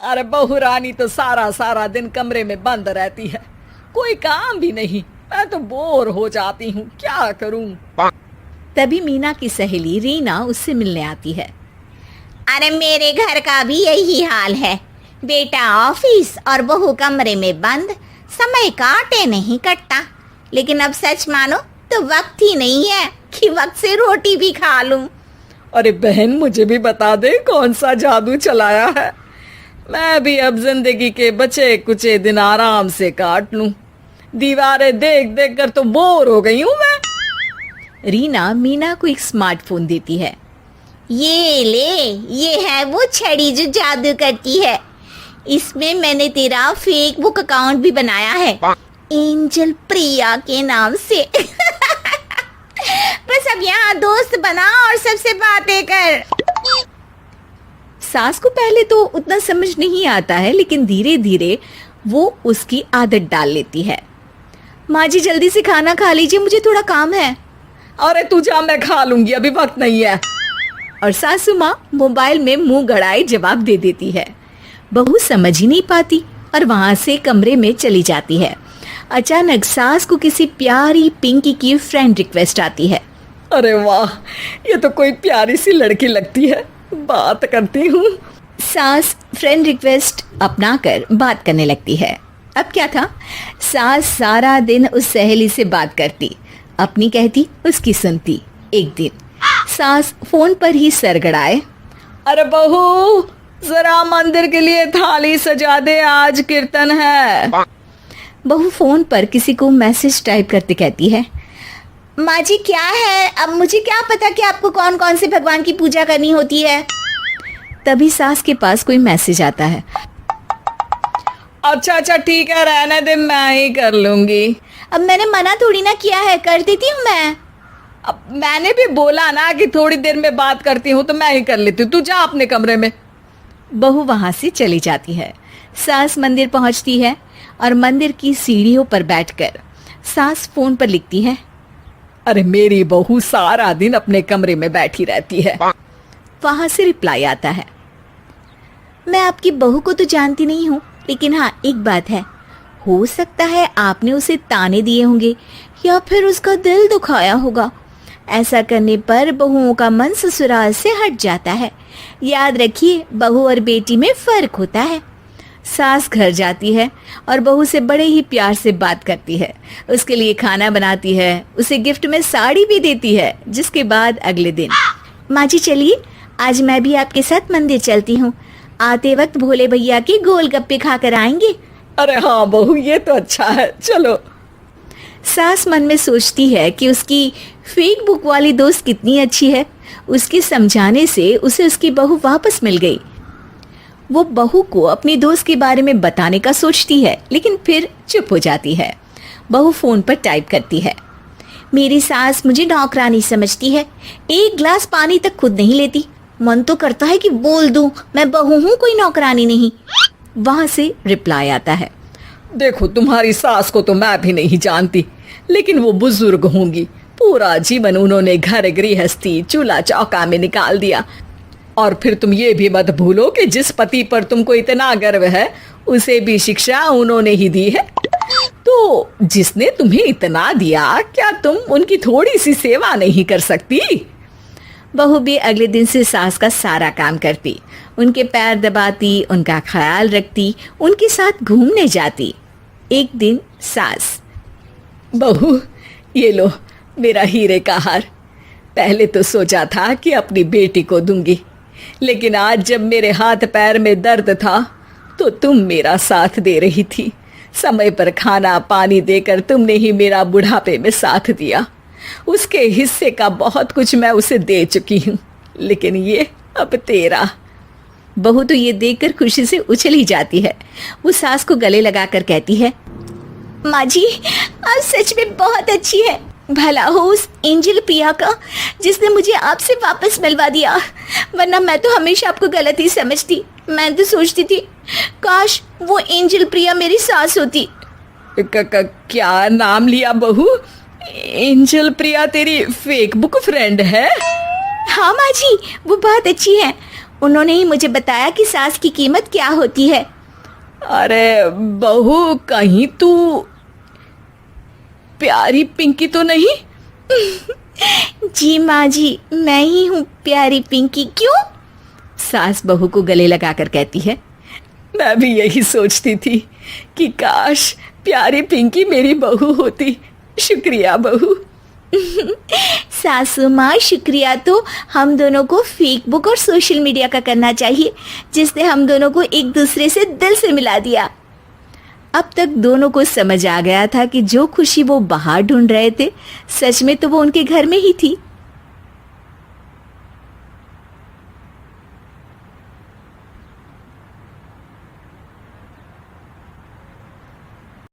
अरे बहू रानी तो सारा सारा दिन कमरे में बंद रहती है, कोई काम भी नहीं। मैं तो बोर हो जाती हूँ, क्या करूँ। तभी मीना की सहेली रीना उससे मिलने आती है। अरे मेरे घर का भी यही हाल है, बेटा ऑफिस और बहू कमरे में बंद, समय काटे नहीं कटता। लेकिन अब सच मानो तो वक्त ही नहीं है कि वक्त से रोटी भी खा लूं। अरे बहन, मुझे भी बता दे कौन सा जादू चलाया है। मैं भी अब जिंदगी के बचे कुचे दिन आराम से काट लूं। दीवारें देख देख कर तो बोर हो गई हूँ मैं। रीना मीना को एक स्मार्टफोन देती है। ये ले, ये है वो छड़ी जो जादू करती है। इसमें मैंने तेरा फेसबुक अकाउंट भी बनाया है, एंजल प्रिया के नाम से। बस अब यहाँ दोस्त बना और सबसे बातें कर। सास को पहले तो उतना समझ नहीं आता है, लेकिन धीरे धीरे वो उसकी आदत डाल लेती है। माँ जी जल्दी से खाना खा लीजिए, मुझे थोड़ा काम है। अरे तू जा, मैं खा लूंगी, अभी वक्त नहीं है। और सासू माँ मोबाइल में मुंह गड़ाए जवाब दे देती है। बहू समझ ही नहीं पाती और वहां से कमरे में चली जाती है। अचानक सास को किसी प्यारी पिंकी की फ्रेंड रिक्वेस्ट आती है। अरे वाह, ये तो कोई प्यारी सी लड़की लगती है, बात करती हूँ। सास फ्रेंड रिक्वेस्ट अपनाकर बात करने लगती है। अब क्या था, सास सारा दिन उस सहेली से बात करती, अपनी कहती उसकी सुनती। एक दिन सास फोन पर ही सरगड़ाए, अरे बहू जरा मंदिर के लिए थाली सजा दे, आज कीर्तन है। बहू फोन पर किसी को मैसेज टाइप करते कहती है, माँ जी क्या है, अब मुझे क्या पता कि आपको कौन कौन से भगवान की पूजा करनी होती है। तभी सास के पास कोई मैसेज आता है। अच्छा अच्छा ठीक है, रहने दे, मैं ही कर लूंगी। अब मैंने मना थोड़ी ना किया है, कर देती हूँ मैं। अब मैंने भी बोला ना कि थोड़ी देर में बात करती हूँ, तो मैं ही कर लेती हूँ, तू जा अपने कमरे में। बहू वहां से चली जाती है। सास मंदिर पहुंचती है और मंदिर की सीढ़ियों पर बैठकर सास फोन पर लिखती है, अरे मेरी बहू सारा दिन अपने कमरे में बैठी रहती है। वहां से रिप्लाई आता है, मैं आपकी बहू को तो जानती नहीं हूँ, लेकिन हाँ एक बात है, हो सकता है आपने उसे ताने दिए होंगे या फिर उसका दिल दुखाया होगा। ऐसा करने पर बहुओं का मन ससुराल से हट जाता है। याद रखिए, बहू और बेटी में फर्क होता है। सास घर जाती है और बहू से बड़े ही प्यार से बात करती है, उसके लिए खाना बनाती है, उसे गिफ्ट में साड़ी भी देती है। जिसके बाद अगले दिन, माँ जी चलिए आज मैं भी आपके साथ मंदिर चलती हूँ, आते वक्त भोले भैया के गोलगप्पे खाकर आएंगे। अरे हाँ बहू, ये तो अच्छा है, चलो। सास मन में सोचती है कि उसकी फेक बुक वाली दोस्त कितनी अच्छी है। उसके समझाने से उसे उसकी बहू वापस मिल गई। वो बहू को अपनी दोस्त के बारे में बताने का सोचती है, लेकिन फिर चुप हो जाती है। बहू फोन पर टाइप करती है, मेरी सास मुझे नौकरानी समझती है, एक गिलास पानी तक खुद नहीं लेती। मन तो करता है कि बोल दूं, मैं बहू हूँ, कोई नौकरानी नहीं। वहां से रिप्लाई आता है, देखो तुम्हारी सास को तो मैं भी नहीं जानती, लेकिन वो बुजुर्ग होंगी, पूरा जीवन उन्होंने घर गृहस्थी चूल्हा चौका में निकाल दिया। और फिर तुम ये भी मत भूलो कि जिस पति पर तुमको इतना गर्व है, उसे भी शिक्षा उन्होंने ही दी है। तो जिसने तुम्हें इतना दिया, क्या तुम उनकी थोड़ी सी सेवा नहीं कर सकती। बहू भी अगले दिन से सास का सारा काम करती, उनके पैर दबाती, उनका ख्याल रखती, उनके साथ घूमने जाती। एक दिन सास, बहू ये लो मेरा हीरे का हार। पहले तो सोचा था कि अपनी बेटी को दूंगी, लेकिन आज जब मेरे हाथ पैर में दर्द था तो तुम मेरा साथ दे रही थी। समय पर खाना पानी देकर तुमने ही मेरा बुढ़ापे में साथ दिया। उसके हिस्से का बहुत कुछ मैं उसे दे चुकी हूँ, लेकिन ये अब तेरा। बहू तो ये देखकर खुशी से उछली जाती है। वो सास को गले लगाकर कहती है, माँ जी आप सच में बहुत अच्छी है। भला हो उस एंजल प्रिया का जिसने मुझे आपसे वापस मिलवा दिया, वरना मैं तो हमेशा आपको गलत ही समझती। मैं तो सोचती थी काश वो एंजल प्रिया मेरी सास होती। क्या नाम लिया बहू? एंजल प्रिया तेरी फेक बुक फ्रेंड है? हाँ माँ जी, वो बहुत अच्छी है। उन्होंने ही मुझे बताया कि सास की कीमत क्या होती है। अरे बहू, कहीं तू प्यारी पिंकी तो नहीं? जी माँ जी, मैं ही हूँ प्यारी पिंकी। क्यों? सास बहू को गले लगाकर कहती है। मैं भी यही सोचती थी कि काश प्यारी पिंकी मेरी बहू होती। शुक्रिया बहू। सासू माँ, शुक्रिया तो हम दोनों को फेसबुक और सोशल मीडिया का करना चाहिए, जिसने हम दोनों को एक दूसरे से दिल से मिला दिया। अब तक दोनों को समझ आ गया था कि जो खुशी वो बाहर ढूंढ रहे थे, सच में तो वो उनके घर में ही थी।